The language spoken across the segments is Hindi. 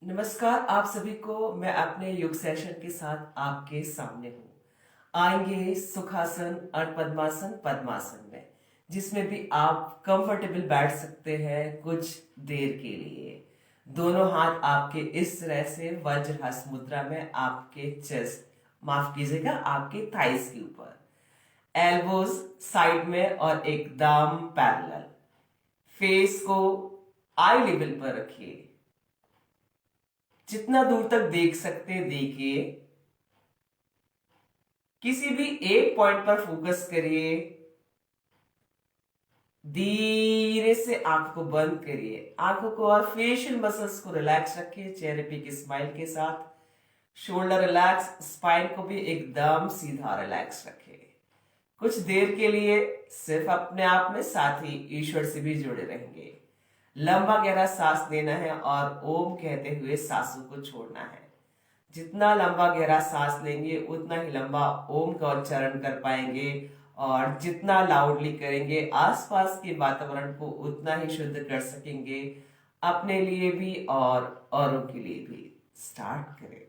नमस्कार आप सभी को। मैं अपने योग सेशन के साथ आपके सामने हूँ। आएंगे सुखासन और पद्मासन पद्मासन में, जिसमें भी आप कंफर्टेबल बैठ सकते हैं कुछ देर के लिए। दोनों हाथ आपके इस तरह से वज्रहस्त मुद्रा में आपके चेस्ट, माफ कीजिएगा, आपके थाइस के ऊपर, एल्बोज साइड में और एकदम पैरेलल। फेस को आई लेवल पर रखिए, जितना दूर तक देख सकते देखिए। किसी भी एक पॉइंट पर फोकस करिए। धीरे से आंख को बंद करिए, आंखों को और फेशियल मसल्स को रिलैक्स रखिए चेहरे पे एक स्माइल के साथ। शोल्डर रिलैक्स, स्पाइन को भी एकदम सीधा रिलैक्स रखिए। कुछ देर के लिए सिर्फ अपने आप में, साथ ही ईश्वर से भी जुड़े रहेंगे। लंबा गहरा सांस लेना है और ओम कहते हुए सांसों को छोड़ना है। जितना लंबा गहरा सांस लेंगे उतना ही लंबा ओम का उच्चारण कर पाएंगे, और जितना लाउडली करेंगे आसपास के वातावरण को उतना ही शुद्ध कर सकेंगे, अपने लिए भी और औरों के लिए भी। स्टार्ट करें।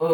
ओ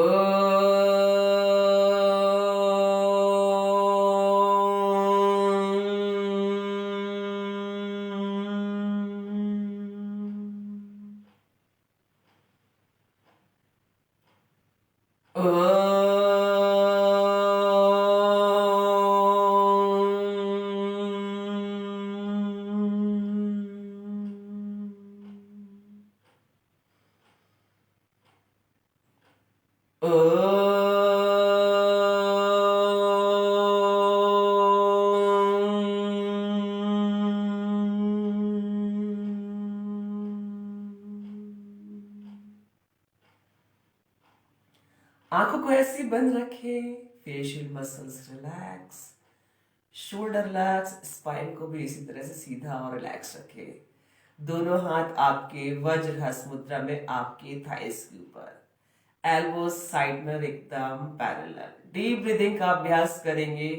आंखों को ऐसे बंद रखें, facial muscles relax, shoulder relax, spine को भी इसी तरह से सीधा और रिलैक्स रखें। दोनों हाथ आपके वज्रहस्त मुद्रा में आपके थाइस के ऊपर, एल्बोस साइड में एकदम पैरेलल। डीप ब्रीदिंग का अभ्यास करेंगे।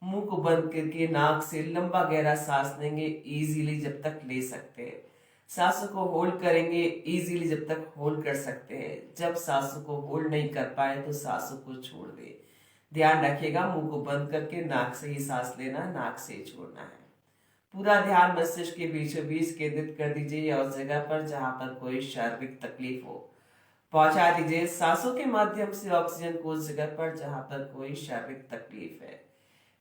मुंह को बंद करके नाक से लंबा गहरा सांस लेंगे, इजीली जब तक ले सकते हैं। सांसों को होल्ड करेंगे, इजीली जब तक होल्ड कर सकते हैं। जब सांसों को होल्ड नहीं कर पाए तो सांसों को छोड़ दे। ध्यान रखिएगा, मुंह को बंद करके नाक से ही सांस लेना, नाक से ही छोड़ना है। पूरा ध्यान मस्तिष्क के बीचों बीच केंद्रित कर दीजिए, और जगह पर जहां पर कोई शारीरिक तकलीफ हो पहुंचा दीजिए। सांसों के माध्यम से ऑक्सीजन को उस जगह पर जहां पर कोई शारीरिक तकलीफ है।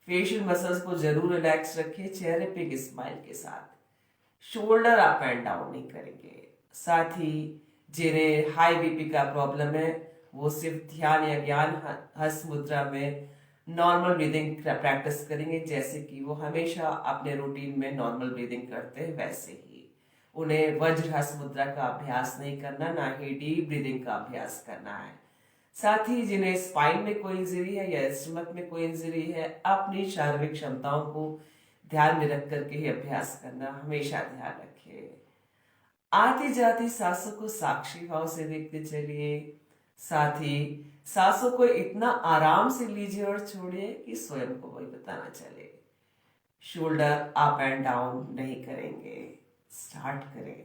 फेशियल मसल्स को जरूर रिलैक्स रखिए चेहरे पे एक स्माइल के साथ। शोल्डर अप एंड डाउन नहीं करेंगे। साथ ही जिन्हें हाई बीपी का प्रॉब्लम है वो सिर्फ ध्यान या ज्ञान हस्त मुद्रा में नॉर्मल ब्रीदिंग प्रैक्टिस करेंगे, जैसे कि वो हमेशा अपने रूटीन में नॉर्मल ब्रीदिंग करते हैं वैसे ही। उन्हें वज्रहस्त मुद्रा का अभ्यास नहीं करना, ना ही डीप ब्रीदिंग का अभ्यास करना है। साथ ही जिन्हें स्पाइन में कोई इंजरी है या स्टमक में कोई इंजरी है, अपनी शारीरिक क्षमताओं को ध्यान में रख करके ही अभ्यास करना हमेशा ध्यान रखिए। आती जाती सांसों को साक्षी भाव से देखते चलिए। साथ ही सांसों को इतना आराम से लीजिए और छोड़िए कि स्वयं को वही पता ना चले। शोल्डर अप एंड डाउन नहीं करेंगे। स्टार्ट करें।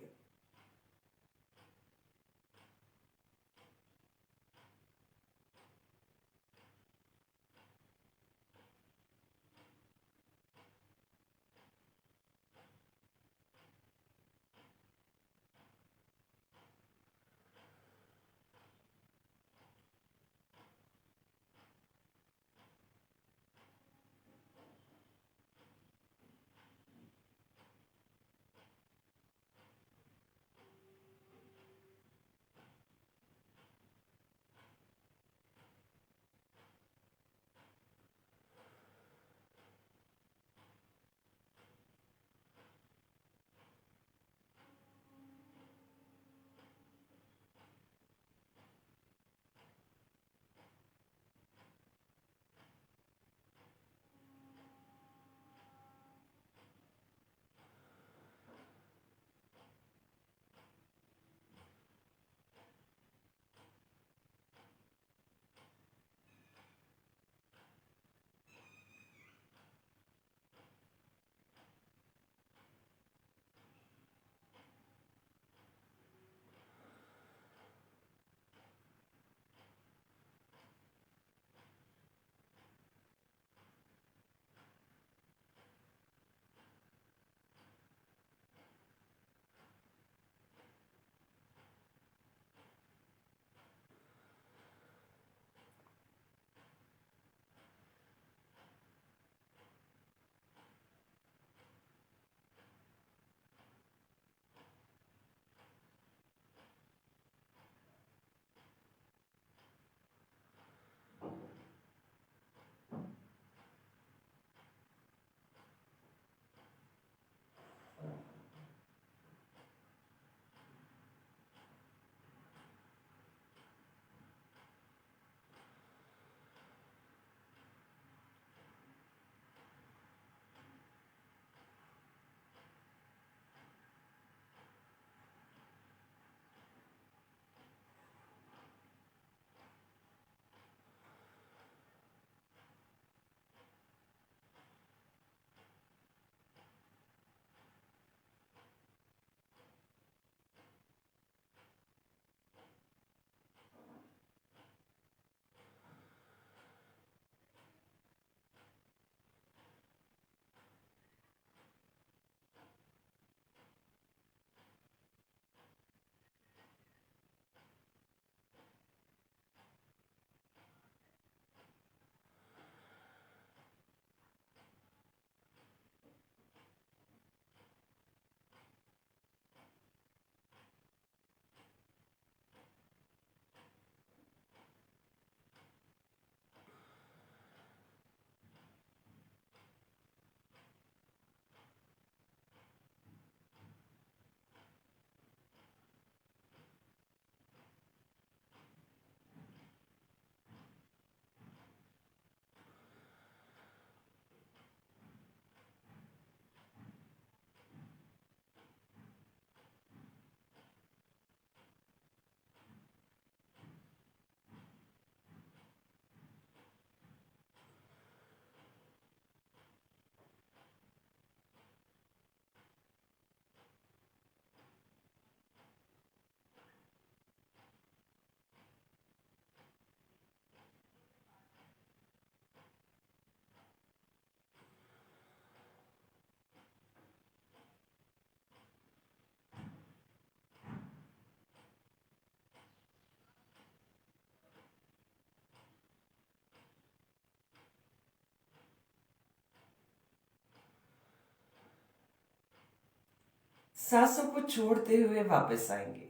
सांसों को छोड़ते हुए वापस आएंगे।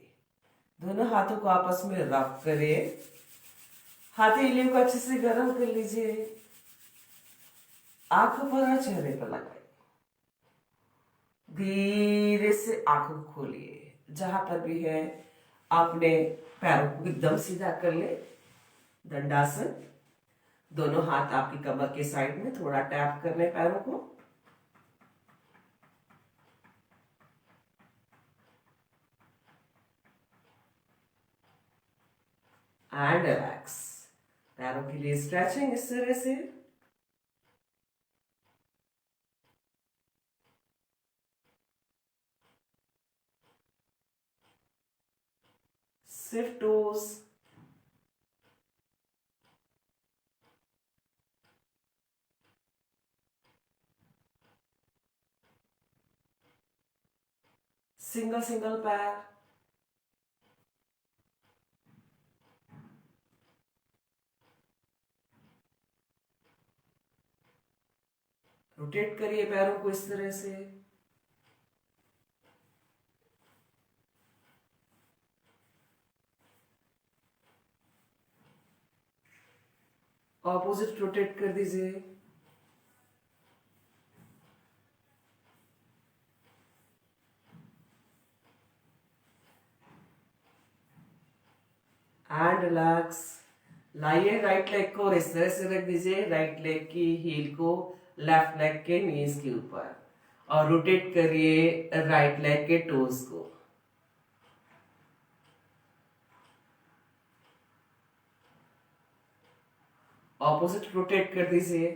दोनों हाथों को आपस में रब करिए। हथेलियों को अच्छे से गर्म कर लीजिए। आंखों पर और चेहरे पर लगाइए। धीरे से आंखों को खोलिए। जहां पर भी है अपने पैरों को एकदम सीधा कर ले। दंडासन। दोनों हाथ आपकी कमर के साइड में थोड़ा टैप कर ले पैरों को। And relax. पैरों के लिए स्ट्रेचिंग इस तरह से। सिर्फ टोस। सिंगल सिंगल पैर। रोटेट करिए पैरों को इस तरह से। ऑपोजिट रोटेट कर दीजिए। And relax. लाइए राइट लेग को इस तरह से रख दीजिए। राइट लेग की हील को लेफ्ट लेग के नीज के ऊपर और रोटेट करिए राइट लेग के टोज को। ऑपोजिट रोटेट कर दीजिए।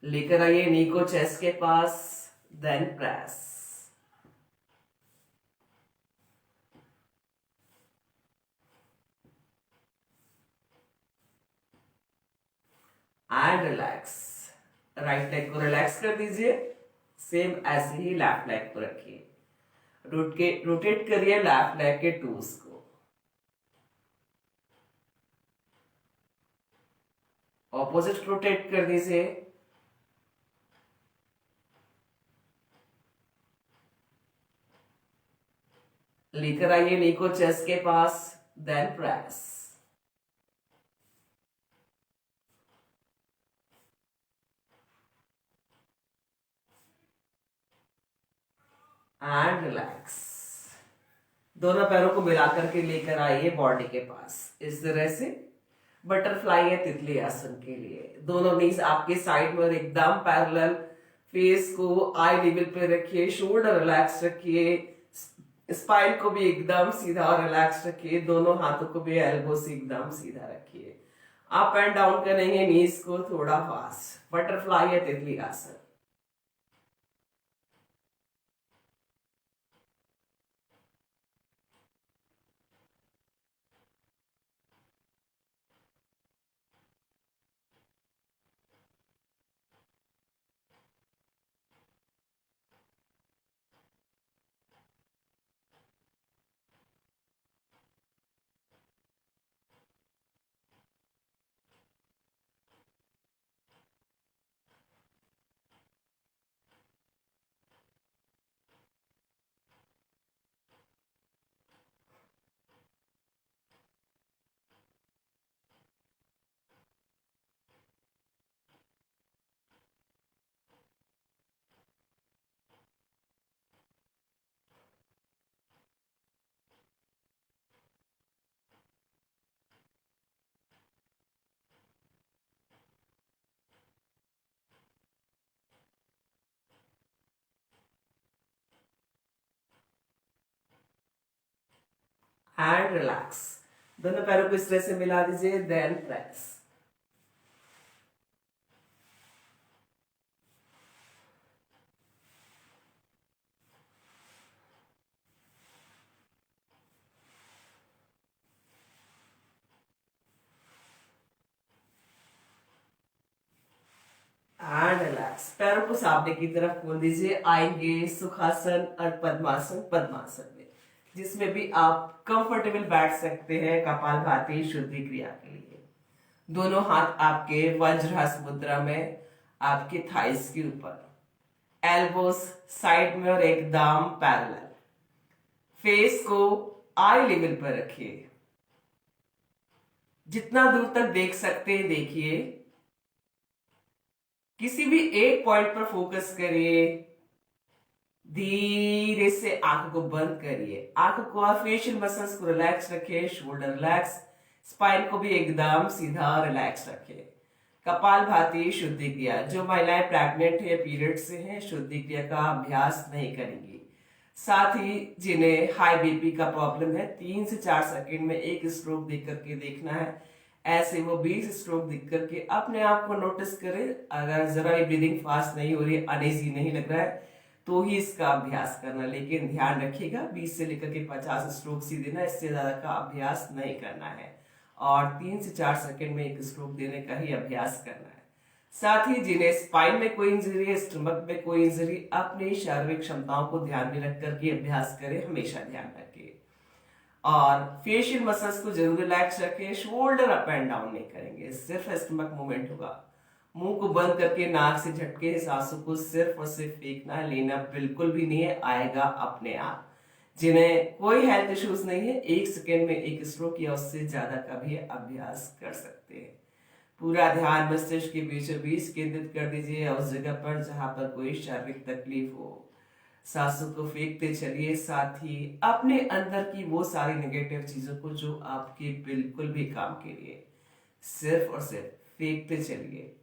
लेकर आइए नी को चेस्ट के पास। Then press and relax. Right leg को रिलैक्स कर दीजिए। सेम ऐसे ही लेफ्ट लेग को रखिए। रोटेट करिए लेफ्ट लेग के टूज को। ऑपोजिट रोटेट कर दीजिए। लेकर आइए नी को चेस्ट के पास। Then press and relax. दोनों पैरों को मिलाकर के लेकर आइए बॉडी के पास इस तरह से। बटरफ्लाई है तितली आसन के लिए। दोनों नीज आपके साइड में और एकदम पैरेलल। फेस को आई लेवल पे रखिए। शोल्डर रिलैक्स रखिए। स्पाइन को भी एकदम सीधा और रिलैक्स रखिए। दोनों हाथों को भी एल्बो से एकदम सीधा रखिए। अप एंड डाउन करेंगे नीज को थोड़ा फास्ट। बटरफ्लाई है तितली आसन। And relax. दोनों पैरों को इस तरह से मिला दीजिए। Then press and relax. पैरों को सामने की तरफ खोल दीजिए। आएंगे सुखासन और पद्मासन। पद्मासन में जिसमें भी आप कंफर्टेबल बैठ सकते हैं कपालभाति शुद्धि क्रिया के लिए। दोनों हाथ आपके वज्रहस्त मुद्रा में, आपके थाइस के ऊपर, एल्बोस साइड में और एकदम पैरेलल। फेस को आई लेवल पर रखिए, जितना दूर तक देख सकते हैं देखिए। किसी भी एक पॉइंट पर फोकस करिए, धीरे से आंख को बंद करिए, आंख को और फेशियल मसल्स को रिलैक्स रखिए, शोल्डर रिलैक्स, स्पाइन को भी एकदम सीधा रिलैक्स रखिए। कपाल भाती शुद्धि क्रिया, जो महिलाएं प्रेग्नेंट है, पीरियड से हैं, शुद्धि क्रिया का अभ्यास नहीं करेंगी। साथ ही जिन्हें हाई बीपी का प्रॉब्लम है, 3 से 4 सेकंड में एक स्ट्रोक देख करके देखना है। ऐसे वो 20 स्ट्रोक देख करके अपने आप को नोटिस करें। अगर जरा भी ब्रीदिंग फास्ट नहीं हो रही, अनईजी नहीं लग रहा है, तो ही इसका अभ्यास करना। लेकिन ध्यान रखिएगा 20 से लेकर के 50 स्ट्रोक ही देना, इससे ज्यादा का अभ्यास नहीं करना है। और 3 से 4 सेकंड में एक स्ट्रोक देने का ही अभ्यास करना है। साथ ही जिन्हें स्पाइन में कोई इंजरी है, स्टमक में कोई इंजरी, अपनी शारीरिक क्षमताओं को ध्यान में रख करके अभ्यास करें, हमेशा ध्यान रखें। और फेशियल मसल्स को जरूर रिलैक्स रखें, शोल्डर अप एंड डाउन नहीं करेंगे, सिर्फ स्टमक मूवमेंट होगा। मुंह को बंद करके नाक से झटके सांसों को सिर्फ और सिर्फ फेंकना है, लेना बिल्कुल भी नहीं है, आएगा अपने आप। जिन्हें कोई हेल्थ इश्यूज नहीं है, 1 सेकेंड में एक स्ट्रोक या उससे ज्यादा का भी अभ्यास कर सकते हैं। पूरा ध्यान मस्तिष्क के बीचों बीच केंद्रित कर दीजिए, उस जगह पर जहां पर कोई शारीरिक तकलीफ हो। सांसों को फेंकते चलिए, साथ ही अपने अंदर की वो सारी नेगेटिव चीजों को जो आपके बिल्कुल भी काम के लिए, सिर्फ और सिर्फ फेंकते चलिए।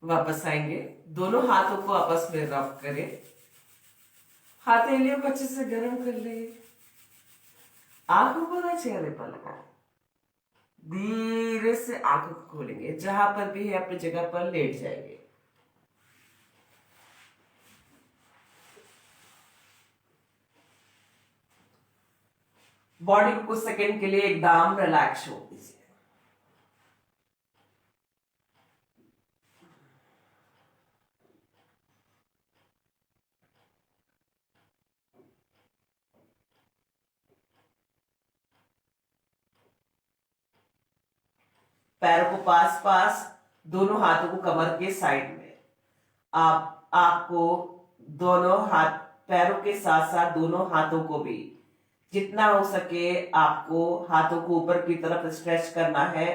वापस आएंगे, दोनों हाथों को आपस में रब करें, हथेलियों को अच्छे से गर्म कर ले, आंखों को ना चेहरे पर लगाओ, धीरे से आंखों को खोलेंगे, जहां पर भी है अपनी जगह पर लेट जाएंगे। बॉडी को कुछ सेकंड के लिए एकदम रिलैक्स छोड़ दीजिए। पैरों को पास पास, दोनों हाथों को कमर के साइड में। आपको दोनों हाथ, पैरों के साथ साथ दोनों हाथों को भी जितना हो सके आपको हाथों को ऊपर की तरफ स्ट्रेच करना है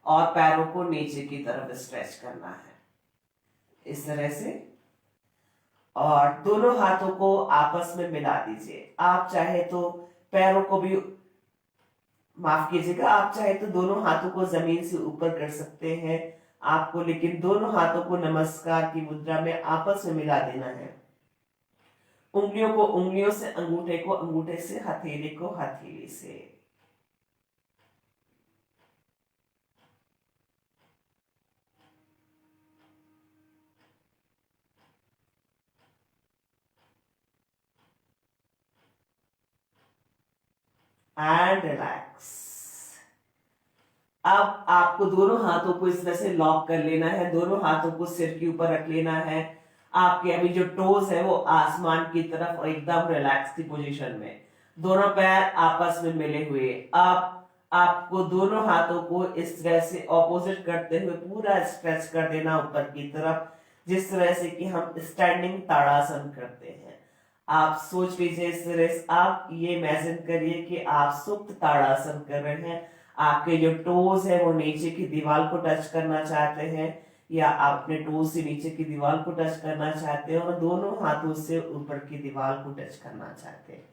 और पैरों को नीचे की तरफ स्ट्रेच करना है, इस तरह से। और दोनों हाथों को आपस में मिला दीजिए। आप चाहे तो पैरों को भी, माफ कीजिएगा, आप चाहे तो दोनों हाथों को जमीन से ऊपर कर सकते हैं आपको, लेकिन दोनों हाथों को नमस्कार की मुद्रा में आपस में मिला देना है। उंगलियों को उंगलियों से, अंगूठे को अंगूठे से, हथेली को हथेली से। And relax. अब आपको दोनों हाथों को इस तरह से लॉक कर लेना है, दोनों हाथों को सिर के ऊपर रख लेना है। आपके अभी जो टोज है वो आसमान की तरफ और एकदम रिलैक्स की पोजीशन में, दोनों पैर आपस में मिले हुए। अब आपको दोनों हाथों को इस तरह से ऑपोजिट करते हुए पूरा स्ट्रेच कर देना ऊपर की तरफ, जिस तरह से कि हम स्टैंडिंग ताड़ासन करते हैं। आप सोच लीजिए इस तरह से, आप ये इमेजिन करिए कि आप सुप्त ताड़ासन कर रहे हैं। आपके जो टोज है वो नीचे की दीवार को टच करना चाहते हैं, या आप अपने टोज से नीचे की दीवार को टच करना चाहते हैं और दोनों हाथों से ऊपर की दीवार को टच करना चाहते हैं।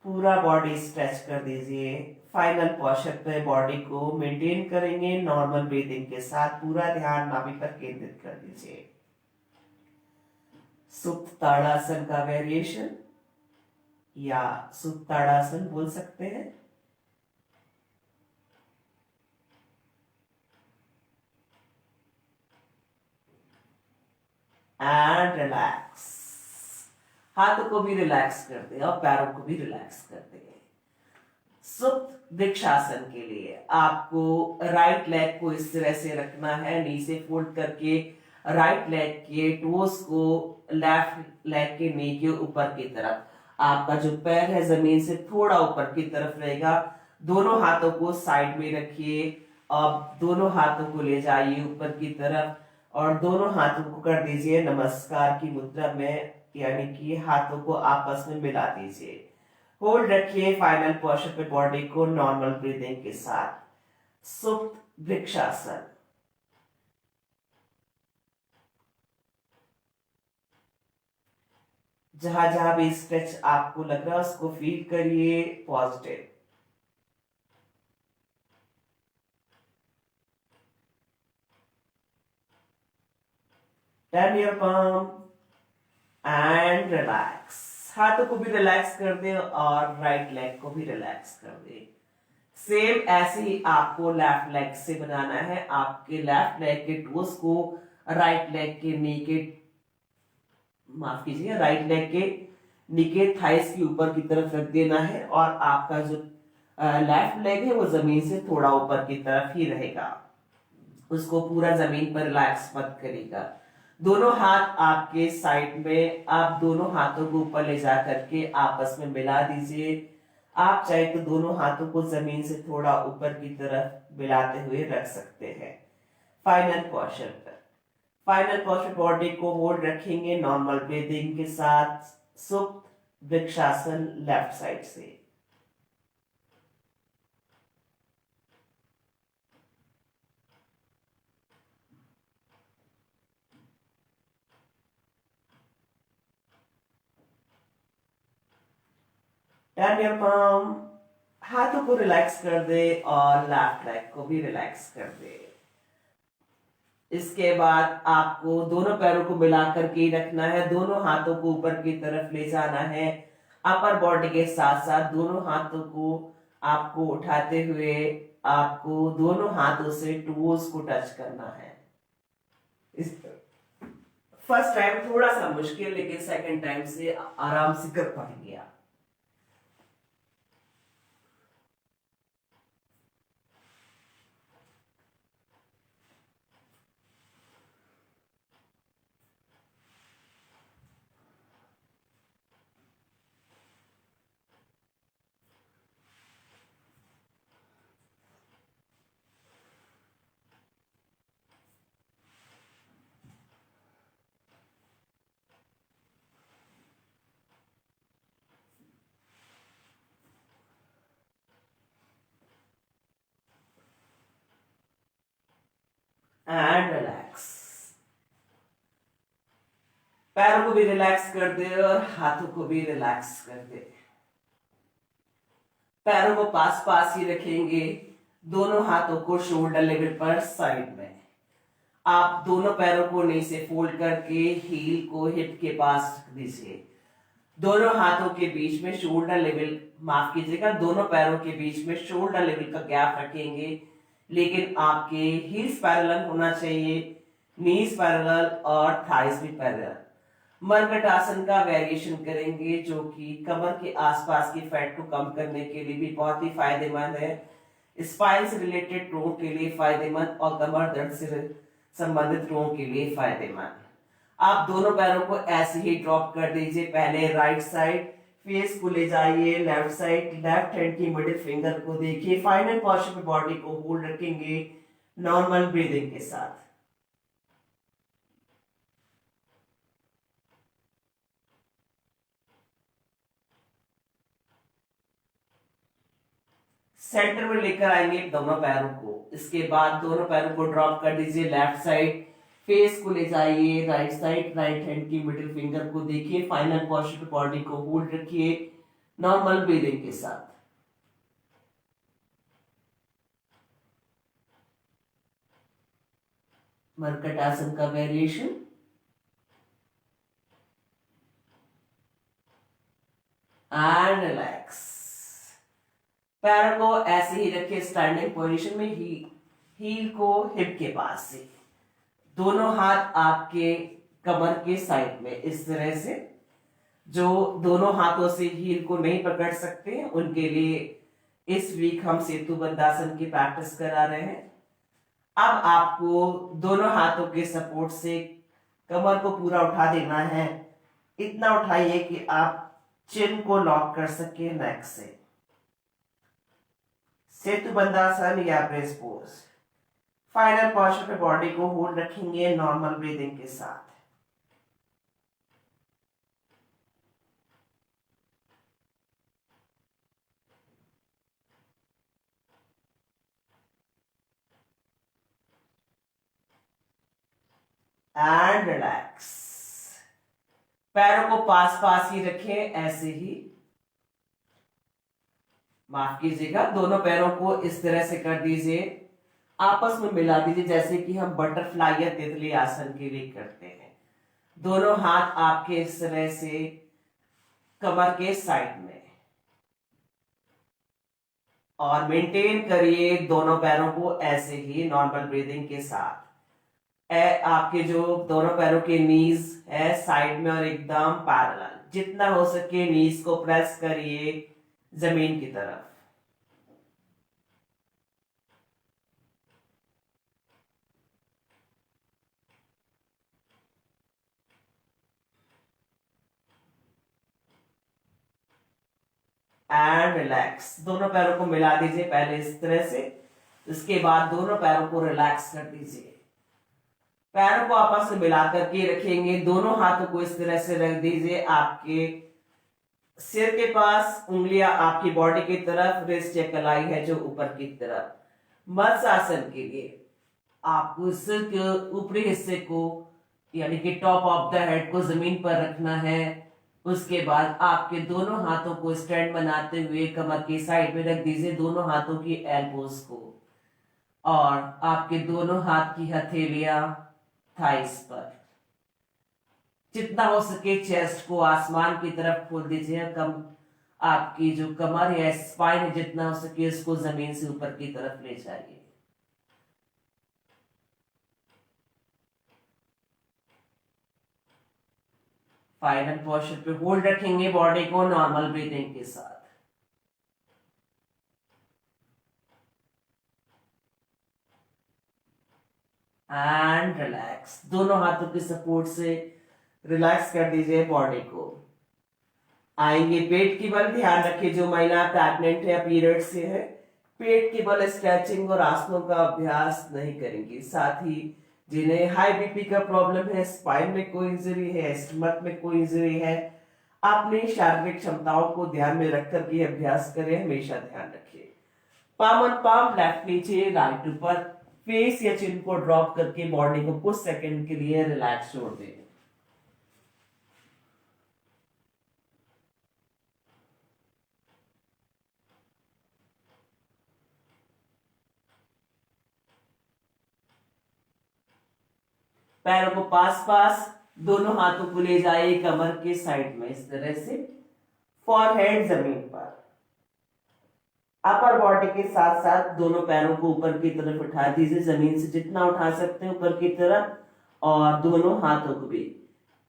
पूरा बॉडी स्ट्रेच कर दीजिए। फाइनल पोस्चर पे बॉडी को मेंटेन करेंगे नॉर्मल ब्रीदिंग के साथ। पूरा ध्यान नाभि पर केंद्रित कर दीजिए। सुप्त ताड़ासन का वेरिएशन या सुप्त ताड़ासन बोल सकते हैं। And relax. हाथों को भी रिलैक्स कर दे और पैरों को भी रिलैक्स कर दे। सुप्त वृक्षासन के लिए आपको राइट लेग को इस तरह से रखना है, नीचे फोल्ड करके राइट लेग के टोस को लेफ्ट लेग के नी के ऊपर की तरफ। आपका जो पैर है जमीन से थोड़ा ऊपर की तरफ रहेगा। दोनों हाथों को साइड में रखिए और दोनों हाथों को ले जाइए ऊपर की तरफ और दोनों हाथों को कर दीजिए नमस्कार की मुद्रा में, यानी कि हाथों को आपस में मिला दीजिए। होल्ड रखिए फाइनल पोस्चर पे बॉडी को नॉर्मल ब्रीदिंग के साथ। सुप्त वृक्षासन। जहां जहां भी स्ट्रेच आपको लग रहा है उसको फील करिए positive. Turn your palm and relax. हाथों को भी रिलैक्स कर दे और राइट लेग को भी रिलैक्स कर दे। सेम ऐसे ही आपको लेफ्ट लेग से बनाना है। आपके लेफ्ट लेग के टोस को राइट लेग के नी के, माफ कीजिए, राइट लेग के नी के थाइस के ऊपर की तरफ रख देना है और आपका जो लेफ्ट लेग है वो जमीन से थोड़ा ऊपर की तरफ ही रहेगा। उसको पूरा जमीन पर रिलैक्स मत करेगा। दोनों हाथ आपके साइड में, आप दोनों हाथों को ऊपर ले जा करके आपस में मिला दीजिए। आप चाहे तो दोनों हाथों को जमीन से थोड़ा ऊपर की तरफ मिलाते हुए रख सकते हैं। फाइनल पोस्चर पर, फाइनल पोस्चर बॉडी को होल्ड रखेंगे नॉर्मल ब्रीदिंग के साथ। सुप्त वृक्षासन लेफ्ट साइड से। Turn your palm। हाथों को रिलैक्स कर दे और लेफ्ट लेग को भी रिलैक्स कर दे। इसके बाद आपको दोनों पैरों को मिलाकर के रखना है, दोनों हाथों को ऊपर की तरफ ले जाना है, अपर बॉडी के साथ साथ दोनों हाथों को आपको उठाते हुए आपको दोनों हाथों से टोज को टच करना है। इस फर्स्ट टाइम थोड़ा सा मुश्किल, लेकिन सेकंड टाइम से आराम से कर पाएंगे आप। And relax. पैरों को भी रिलैक्स कर दे और हाथों को भी रिलैक्स कर दे। पैरों को पास पास ही रखेंगे, दोनों हाथों को शोल्डर लेवल पर साइड में। आप दोनों पैरों को नी से फोल्ड करके हील को हिप के पास रख दीजिए। दोनों हाथों के बीच में शोल्डर लेवल, माफ कीजिएगा, दोनों पैरों के बीच में शोल्डर लेवल का गैप रखेंगे, लेकिन आपके हील्स पैरेलल होना चाहिए, नीज पैरेलल और थाइस भी पैरेलल। मरकट आसन का वेरिएशन करेंगे जो कि कमर के आसपास की फैट को कम करने के लिए भी बहुत ही फायदेमंद है, स्पाइन से रिलेटेड रोगों के लिए फायदेमंद और कमर दर्द से संबंधित रोगों के लिए फायदेमंद। आप दोनों पैरों को ऐसे ही ड्रॉप कर दीजिए। पहले राइट साइड फेस को ले जाइए, लेफ्ट साइड लेफ्ट हैंड की मिडिल फिंगर को देखिए। फाइनल पोस्चर पे बॉडी को होल्ड रखेंगे नॉर्मल ब्रीदिंग के साथ। सेंटर में लेकर आएंगे दोनों पैरों को। इसके बाद दोनों पैरों को ड्रॉप कर दीजिए, लेफ्ट साइड फेस को ले जाइए, राइट साइड राइट हैंड की मिडिल फिंगर को देखिए। फाइनल पोस्चर पे बॉडी को होल्ड रखिए नॉर्मल ब्रीदिंग के साथ। मरकट आसन का वेरिएशन। And relax. पैर को ऐसे ही रखिए स्टैंडिंग पोजीशन में, हील को हिप के पास से, दोनों हाथ आपके कमर के साइड में इस तरह से। जो दोनों हाथों से हील को नहीं पकड़ सकते उनके लिए इस वीक हम सेतु बंधासन की प्रैक्टिस करा रहे हैं। अब आपको दोनों हाथों के सपोर्ट से कमर को पूरा उठा देना है। इतना उठाइए कि आप चिन को लॉक कर सके नेक से। सेतु बंधासन या ब्रेस पोज। फाइनल पोस्चर पे बॉडी को होल्ड रखेंगे नॉर्मल ब्रीदिंग के साथ। And relax. पैरों को पास पास ही रखें, ऐसे ही, माफ कीजिएगा, दोनों पैरों को इस तरह से कर दीजिए, आपस में मिला दीजिए जैसे कि हम बटरफ्लाई या तितली आसन के लिए करते हैं। दोनों हाथ आपके इस तरह से कमर के साइड में, और मेंटेन करिए दोनों पैरों को ऐसे ही नॉर्मल ब्रीदिंग के साथ। आपके जो दोनों पैरों के नीज है साइड में और एकदम पैरेलल, जितना हो सके नीज को प्रेस करिए जमीन की तरफ। And relax. दोनों पैरों को मिला दीजिए पहले इस तरह से, इसके बाद दोनों पैरों को रिलैक्स कर दीजिए। पैरों को आपस में मिला करके रखेंगे, दोनों हाथों को इस तरह से रख दीजिए आपके सिर के पास, उंगलियां आपकी बॉडी की तरफ, रिस्ट या कलाई है जो ऊपर की तरफ। मत्स्य आसन के लिए आपको सिर के ऊपरी हिस्से को यानी कि टॉप ऑफ द हेड को जमीन पर रखना है। उसके बाद आपके दोनों हाथों को स्टैंड बनाते हुए कमर की साइड में रख दीजिए, दोनों हाथों की एल्बोज को, और आपके दोनों हाथ की हथेलियां थाइस पर। जितना हो सके चेस्ट को आसमान की तरफ खोल दीजिए। कम आपकी जो कमर या स्पाइन है, जितना हो सके इसको जमीन से ऊपर की तरफ ले जाइए। फाइनल पोस्चर पे होल्ड रखेंगे बॉडी को नॉर्मल ब्रीथिंग के साथ। And relax. दोनों हाथों के सपोर्ट से रिलैक्स कर दीजिए बॉडी को। आएंगे पेट की बल। ध्यान रखिए जो महिला प्रेग्नेंट है या पीरियड से है, पेट के बल स्ट्रेचिंग और आसनों का अभ्यास नहीं करेंगी। साथ ही जिन्हें हाई बीपी का प्रॉब्लम है, स्पाइन में कोई इंजरी है, स्टमक में कोई इंजरी है, अपनी शारीरिक क्षमताओं को ध्यान में रखकर के अभ्यास करें। हमेशा ध्यान रखिए। पाम ऑन पाम, लेफ्ट नीचे राइट ऊपर। फेस या चिन को ड्रॉप करके बॉडी को कुछ सेकंड के लिए रिलैक्स छोड़ दें। पैरों को पास पास, दोनों हाथों को ले जाइए कमर के साइड में इस तरह से। फॉरहेड जमीन पर। अपर बॉडी के साथ साथ दोनों पैरों को ऊपर की तरफ उठा दीजिए, जमीन से जितना उठा सकते हैं ऊपर की तरफ। और दोनों हाथों को भी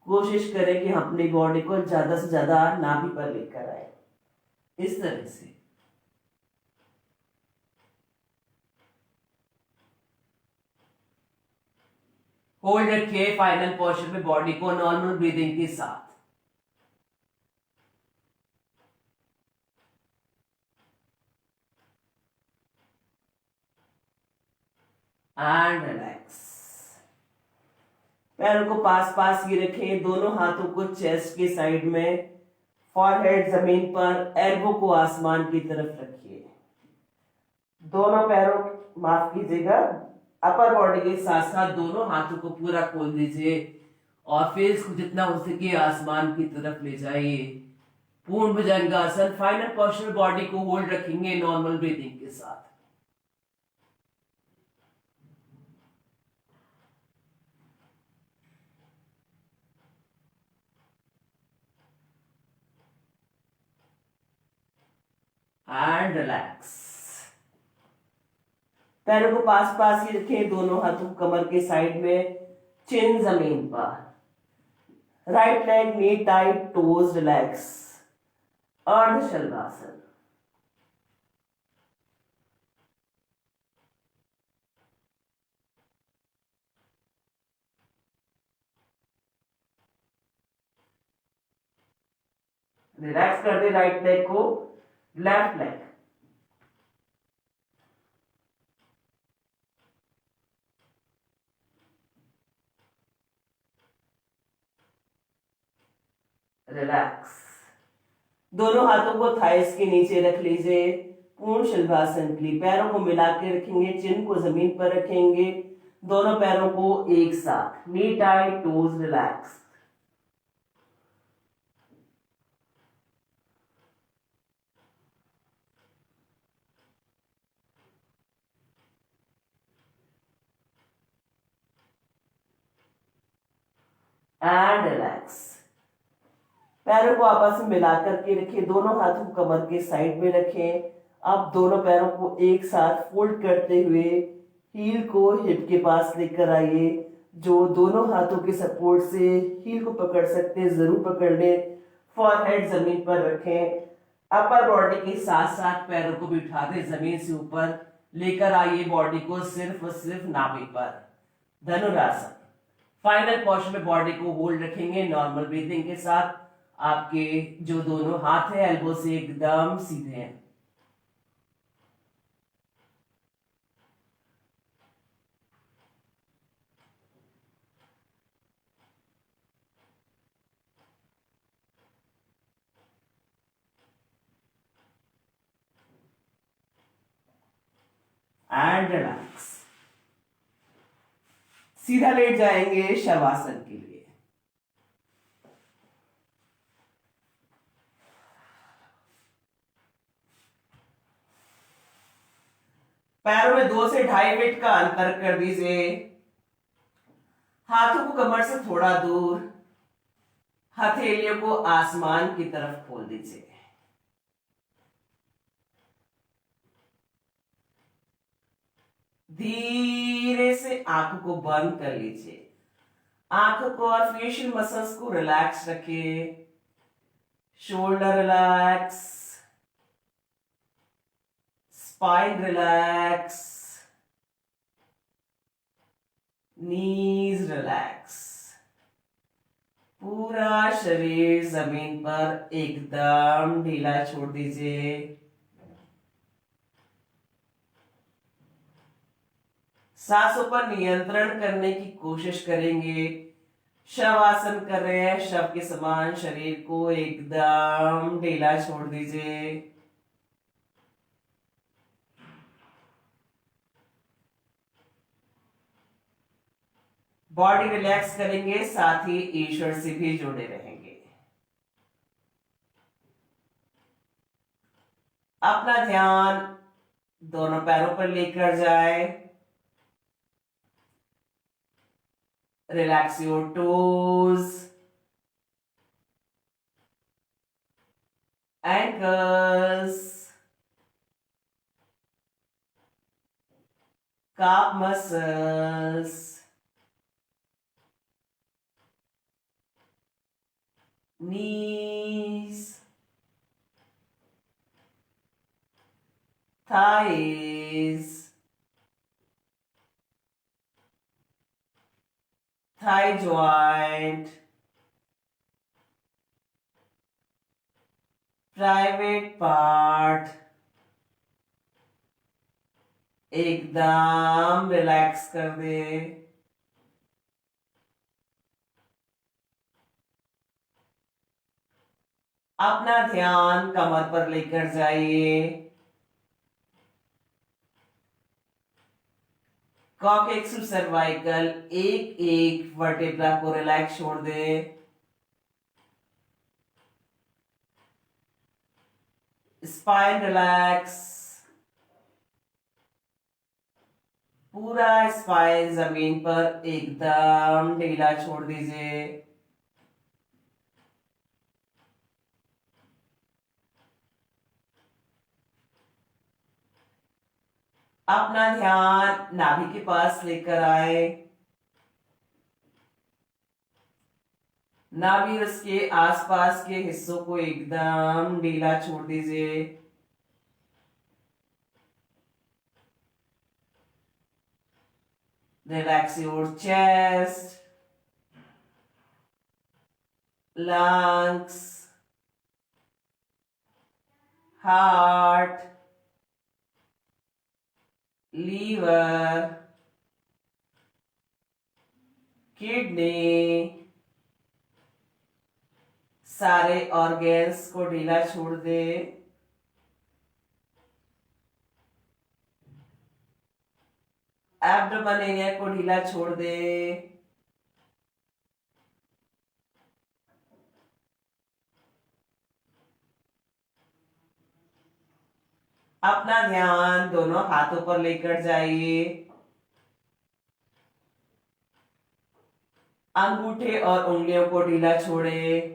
कोशिश करें कि अपनी बॉडी को ज्यादा से ज्यादा नाभि पर लेकर आए इस तरह से। होल्ड रखिए फाइनल पोस्चर में बॉडी को नॉर्मल ब्रीदिंग के साथ। And relax. पैरों को पास पास ही रखें, दोनों हाथों को चेस्ट के साइड में। फॉरहेड जमीन पर, एल्बो को आसमान की तरफ रखिए। दोनों पैरों, माफ कीजिएगा, अपर बॉडी के साथ साथ दोनों हाथों को पूरा खोल दीजिए और फेस को जितना हो सके आसमान की तरफ ले जाइए। पूर्ण भुजंगासन। फाइनल पोस्चर, बॉडी को होल्ड रखेंगे नॉर्मल ब्रीथिंग के साथ। And relax. पैरों को पास पास ही रखें, दोनों हाथों कमर के साइड में, चिन जमीन पर। राइट लेग नी टाइट, टोज रिलैक्स। अर्ध शलभासन। रिलैक्स कर दे राइट लेग को। Left leg. रिलैक्स। दोनों हाथों को थाइस के नीचे रख लीजिए पूर्ण शलभासन के लिए। पैरों को मिला के रखेंगे, चिन को जमीन पर रखेंगे, दोनों पैरों को एक साथ। Knee tight, toes relax. And relax. पैरों को आपस में मिलाकर के रखें, दोनों हाथों को कमर के साइड में रखें। अब दोनों पैरों को एक साथ फोल्ड करते हुए हील को हिप के पास लेकर आइए। जो दोनों हाथों के सपोर्ट से हील को पकड़ सकते हैं जरूर पकड़ लें। फॉरहेड जमीन पर रखें। अपर बॉडी के साथ साथ पैरों को भी उठा दें, जमीन से ऊपर लेकर आइए बॉडी को सिर्फ और सिर्फ नाभि पर। धनुरासन। फाइनल पोस्चर में बॉडी को होल्ड रखेंगे नॉर्मल ब्रीथिंग के साथ। आपके जो दोनों हाथ है एल्बो से एकदम सीधे हैं। And relax. सीधा लेट जाएंगे शवासन के लिए। पैरों में 2 से 2.5 फीट का अंतर कर दीजिए। हाथों को कमर से थोड़ा दूर, हथेलियों को आसमान की तरफ खोल दीजिए। धीरे से आंखों को बंद कर लीजिए। आंखों को और फेशियल मसल्स को रिलैक्स रखिए। शोल्डर रिलैक्स, स्पाइन रिलैक्स, नीज रिलैक्स। पूरा शरीर जमीन पर एकदम ढीला छोड़ दीजिए। सांसों पर नियंत्रण करने की कोशिश करेंगे। शवासन कर रहे हैं, शव के समान शरीर को एकदम ढीला छोड़ दीजिए। बॉडी रिलैक्स करेंगे, साथ ही ईश्वर से भी जुड़े रहेंगे। अपना ध्यान दोनों पैरों पर लेकर जाए। Relax your toes, ankles, calf muscles, knees, thighs, thigh joint, private part, एकदम रिलैक्स कर दे। अपना ध्यान कमर पर लेकर जाइए। कॉकेक्स टू सर्वाइकल, एक एक वर्टेब्रा को रिलैक्स छोड़ दे। स्पाइन रिलैक्स, पूरा स्पाइन जमीन पर एकदम ढीला छोड़ दीजिए। अपना ध्यान नाभि के पास लेकर आए। नाभि और उसके आसपास के हिस्सों को एकदम ढीला छोड़ दीजिए। Relax your chest, lungs, heart, liver, kidney, सारे ऑर्गेन्स को ढीला छोड़ दे। एब्डोमेन एरिया को ढीला छोड़ दे। अपना ध्यान दोनों हाथों पर लेकर जाइए। अंगूठे और उंगलियों को ढीला छोड़े।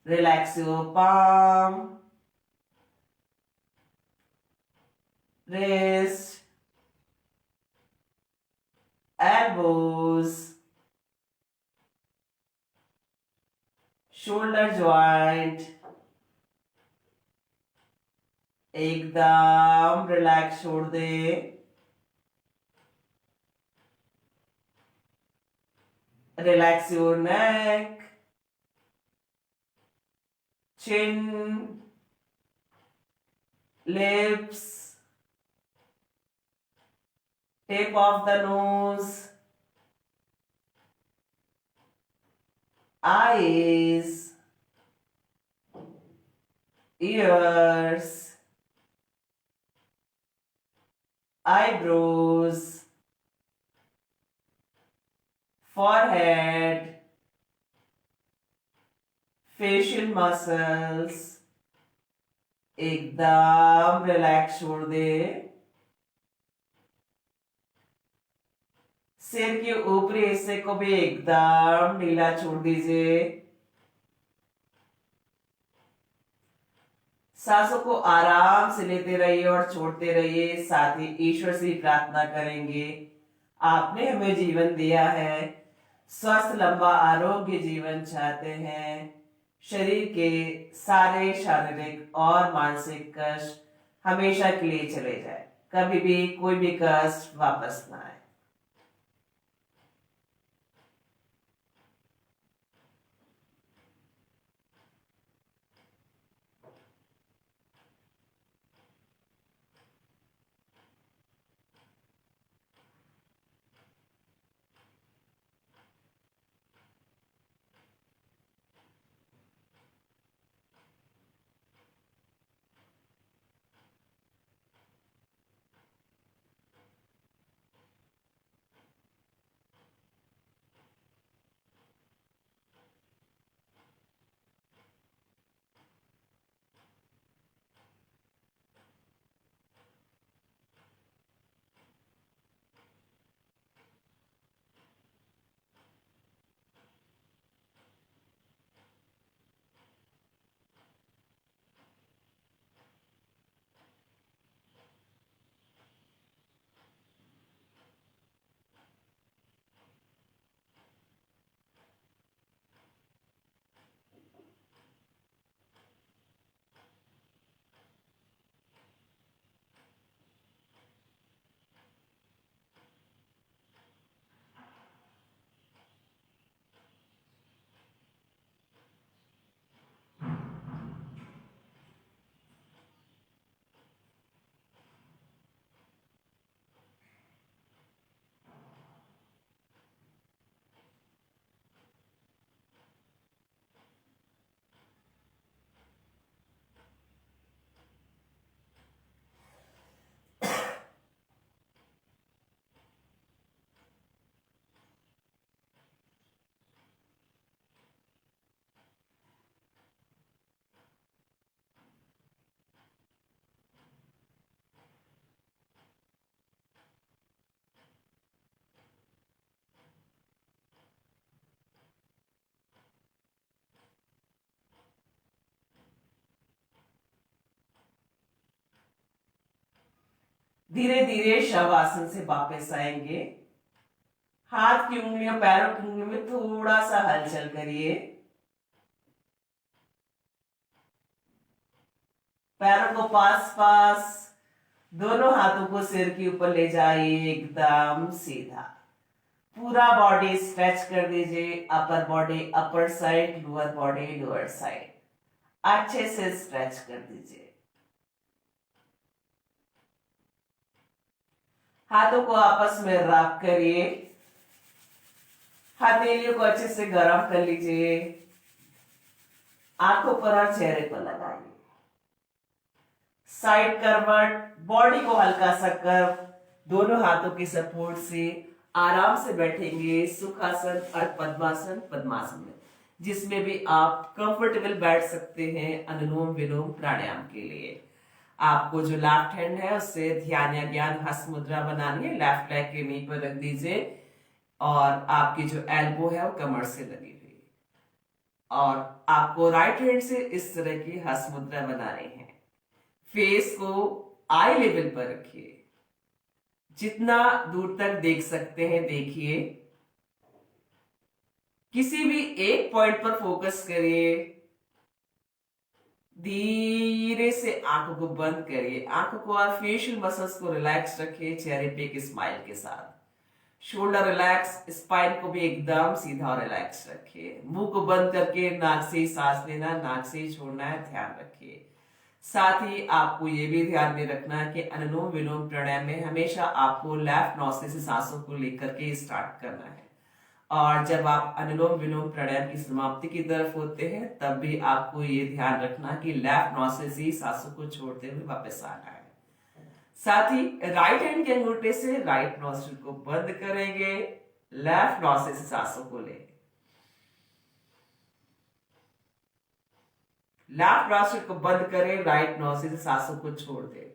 Relax your palm, wrist, elbows, shoulder joint, एकदम रिलैक्स छोड़ दे। Relax your neck, chin, lips, tip of the nose, eyes, ears, eyebrows, forehead, facial muscles, एकदम रिलैक्स छोड़ दे। सिर के ऊपरी हिस्से को भी एकदम ढीला छोड़ दीजिए। सांसों को आराम से लेते रहिए और छोड़ते रहिए। साथ ही ईश्वर से प्रार्थना करेंगे, आपने हमें जीवन दिया है, स्वस्थ लंबा आरोग्य जीवन चाहते हैं। शरीर के सारे शारीरिक और मानसिक कष्ट हमेशा के लिए चले जाए, कभी भी कोई भी कष्ट वापस ना आए। धीरे धीरे शवासन से वापस आएंगे। हाथ की उंगलियों पैरों की उंगलियों में थोड़ा सा हलचल करिए। पैरों को पास पास, दोनों हाथों को सिर के ऊपर ले जाइए, एकदम सीधा। पूरा बॉडी स्ट्रेच कर दीजिए। Upper body upper side, lower body lower side, अच्छे से स्ट्रेच कर दीजिए। हाथों को आपस में रब करिए। हथेलियों को अच्छे से गर्म कर लीजिए। आंखों पर और चेहरे पर लगाइए। साइड करवट, बॉडी को हल्का सा कर्व, दोनों हाथों की सपोर्ट से आराम से बैठेंगे सुखासन और पद्मासन, पद्मासन में, जिसमें भी आप कंफर्टेबल बैठ सकते हैं अनुलोम विलोम प्राणायाम के लिए। आपको जो लेफ्ट हैंड है उससे ध्यान या ज्ञान हस्त मुद्रा बनानी है। लेफ्ट लेग के नी पर रख दीजिए और आपकी जो एल्बो है वो कमर से लगी हुई, और आपको राइट हैंड से इस तरह की हस्त मुद्रा बनानी है। फेस को आई लेवल पर रखिए, जितना दूर तक देख सकते हैं देखिए। किसी भी एक पॉइंट पर फोकस करिए। धीरे से आंखों को बंद करिए। आंखों को और फेशियल मसल्स को रिलैक्स रखिए चेहरे पे एक स्माइल के साथ। शोल्डर रिलैक्स, स्पाइन को भी एकदम सीधा और रिलैक्स रखिए। मुंह को बंद करके नाक से ही सांस लेना, नाक से ही छोड़ना है, ध्यान रखिए। साथ ही आपको ये भी ध्यान में रखना है कि अनुलोम विलोम प्राणायाम में हमेशा आपको लेफ्ट नोस्ट्रिल से सांसों को लेकर के स्टार्ट करना है, और जब आप अनुलोम विलोम प्राणायाम की समाप्ति की तरफ होते हैं तब भी आपको ये ध्यान रखना कि लेफ्ट नोस्ट्रिल से सांसों को छोड़ते हुए वापस आना है। साथ ही राइट हैंड के अंगूठे से राइट नोस्ट्रिल को बंद करेंगे, लेफ्ट नोस्ट्रिल से सांसों को लेंगे। लेफ्ट नॉस्ट्रिल को बंद करें, राइट नॉस्ट्रिल से सांसों को छोड़ दें।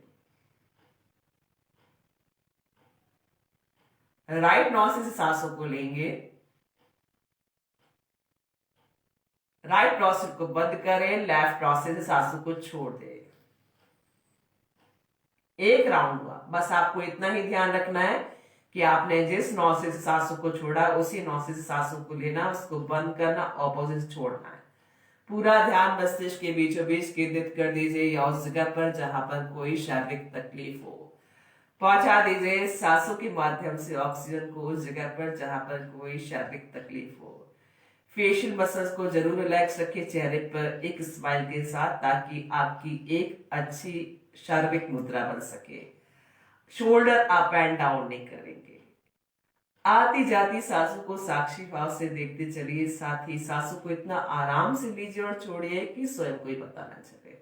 राइट नॉस्ट्रिल से सांसों को लेंगे, राइट नॉस्ट्रिल को बंद करें, लेफ्ट नॉस्ट्रिल से सांसों को छोड़ दें। एक राउंड हुआ। बस आपको इतना ही ध्यान रखना है कि आपने जिस नॉस्ट्रिल से सांसों को छोड़ा उसी नॉस्ट्रिल से सांसों को लेना, उसको बंद करना, ऑपोजिट से छोड़ना है। पूरा ध्यान मस्तिष्क के बीचों बीच केंद्रित कर दीजिए या उस जगह पर जहां पर कोई शारीरिक तकलीफ हो। पहुंचा दीजिए सांसों के माध्यम से ऑक्सीजन को उस जगह पर जहां पर कोई शारीरिक तकलीफ हो। फेशियल मसल्स को जरूर रिलैक्स रखिए चेहरे पर एक स्माइल के साथ, ताकि आपकी एक अच्छी शारीरिक मुद्रा बन सके। शोल्डर अप एंड डाउन नहीं करेंगे। आती जाती सांसों को साक्षी भाव से देखते चलिए, साथ ही सांसों को इतना आराम से लीजिए और छोड़िए कि स्वयं को ही पता ना चले।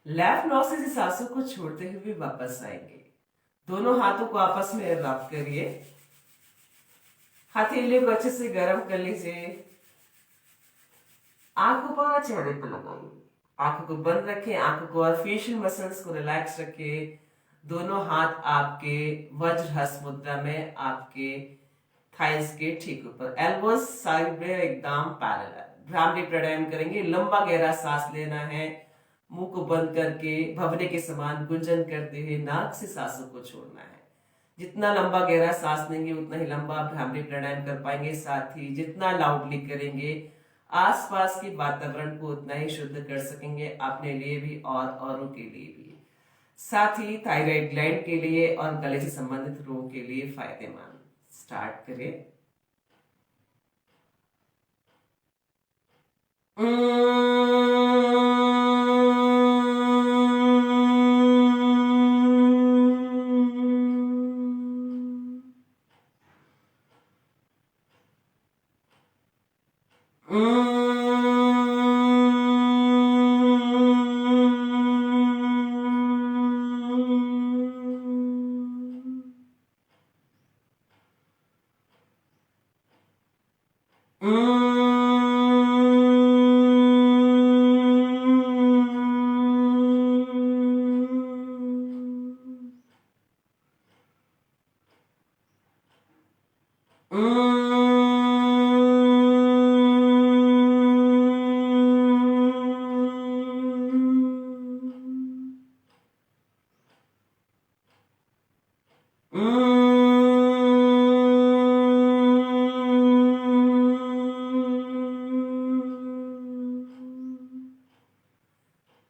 लेफ्ट नोज से सांसों को छोड़ते हुए वापस आएंगे। दोनों हाथों को आपस में रब करिए। हथेलियों को अच्छे से गर्म कर लीजिए। आंखों पर चेहरे पर लगाइए। आंखों को बंद रखें, आंखों को और फेशियल मसल्स को रिलैक्स रखें। दोनों हाथ आपके वज्रहस्त मुद्रा में आपके थाइस के ठीक ऊपर, एल्बोस साइड में एकदम पैरेलल। भ्रामरी प्राणायाम करेंगे। लंबा गहरा सांस लेना है, मुंह को बंद करके भवरे के समान गुंजन करते हुए नाक से सांसों को छोड़ना है। जितना लंबा गहरा सांस लेंगे उतना ही लंबा भ्रामरी प्राणायाम कर पाएंगे। साथ ही जितना लाउडली करेंगे आसपास के वातावरण को उतना ही शुद्ध कर सकेंगे, अपने लिए भी और औरों के लिए भी। साथ ही थायराइड ग्लैंड के लिए और गले से संबंधित रोगों के लिए फायदेमंद। स्टार्ट करें।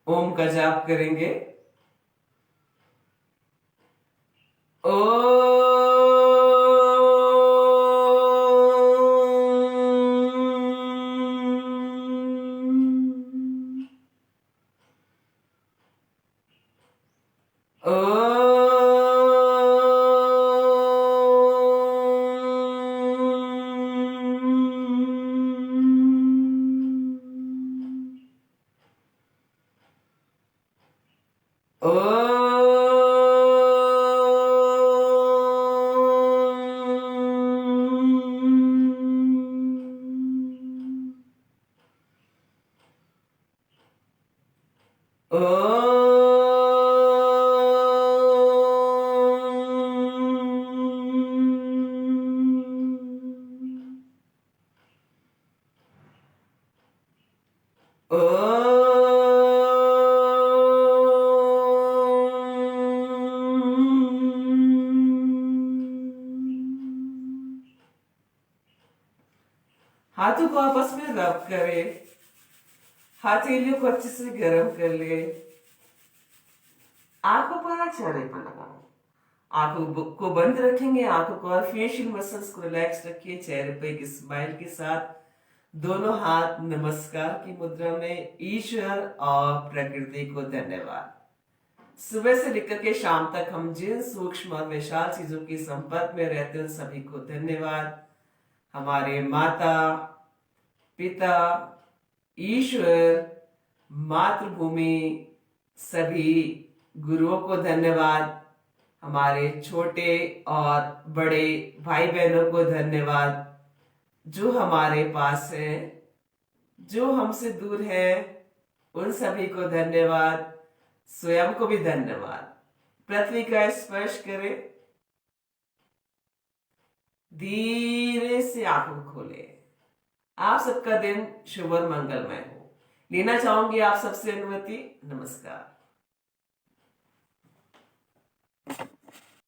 ओम का जाप करेंगे। हाथों को आपस में रब करें। हथेलियों को अच्छे से गर्म कर ले। आंखों पर चेहरे पर लगाओ। आंखों को बंद रखेंगे, आंखों को और फेशियल मसल्स को रिलैक्स रखिए। चेहरे पे एक स्माइल के साथ दोनों हाथ नमस्कार की मुद्रा में ईश्वर और प्रकृति को धन्यवाद। सुबह से लेकर के शाम तक हम जिन सूक्ष्म और विशाल चीजों के संपर्क में रहते हैं उन सभी को धन्यवाद। हमारे माता पिता, ईश्वर, मातृभूमि, सभी गुरुओं को धन्यवाद। हमारे छोटे और बड़े भाई बहनों को धन्यवाद जो हमारे पास हैं। जो हमसे दूर है उन सभी को धन्यवाद। स्वयं को भी धन्यवाद। पृथ्वी का स्पर्श करें। धीरे से आंखों खोले। आप सबका दिन शुभ और मंगलमय हो। लेना चाहूंगी आप सबसे अनुमति। नमस्कार।